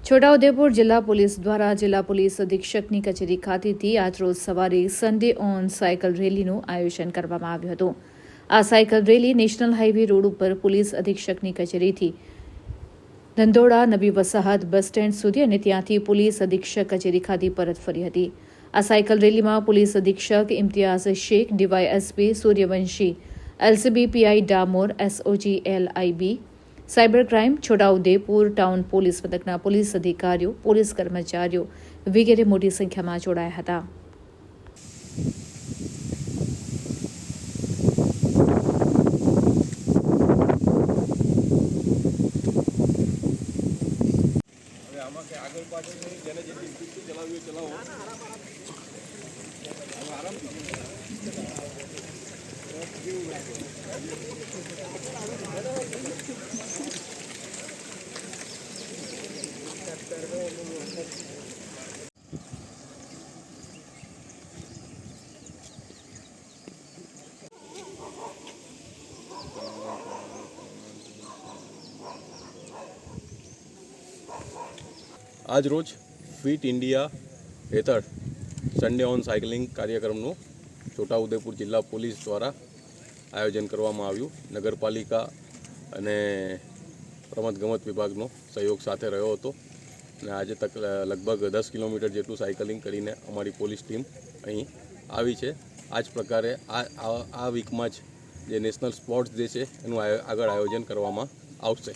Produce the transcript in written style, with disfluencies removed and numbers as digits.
છોટાઉદેપુર જિલ્લા પોલીસ દ્વારા જિલ્લા પોલીસ અધિક્ષકની કચેરી ખાતેથી આજરોજ સવારે સન્ડે ઓન સાયકલ રેલીનું આયોજન કરવામાં આવ્યું હતું। આ cycle rally national highway road ઉપર પોલીસ અધિક્ષકની કચેરીથી ધંધોડા નવી વસાહત બસ સ્ટેન્ડ સુધી અને ત્યાંથી પોલીસ અધિક્ષક કચેરી ખાતે પરત ફરી હતી। આ સાયકલ રેલીમાં પોલીસ અધિક્ષક Imtiyaz Shaikh, DYSP Suryavanshi, LCB PI Damor, SOG LIB, cyber crime Chhota Udepur town police મથકના પોલીસ અધિકારીઓ, પોલીસ કર્મચારીઓ વગેરે મોટી સંખ્યામાં જોડાયા હતા। આજ રોજ ફિટ ઇન્ડિયા હેઠળ સન્ડે ઓન સાયકલિંગ કાર્યક્રમનું છોટાઉદેપુર જિલ્લા પોલીસ દ્વારા આયોજન કરવામાં આવ્યું। નગરપાલિકા અને રમતગમત વિભાગનો સહયોગ સાથે રહ્યો હતો અને આજે તક લગભગ 10 કિલોમીટર જેટલું સાયકલિંગ કરીને અમારી પોલીસ ટીમ અહીં આવી છે। આ જ પ્રકારે આ વીકમાં જ જે નેશનલ સ્પોર્ટ્સ ડે છે એનું આગળ આયોજન કરવામાં આવશે।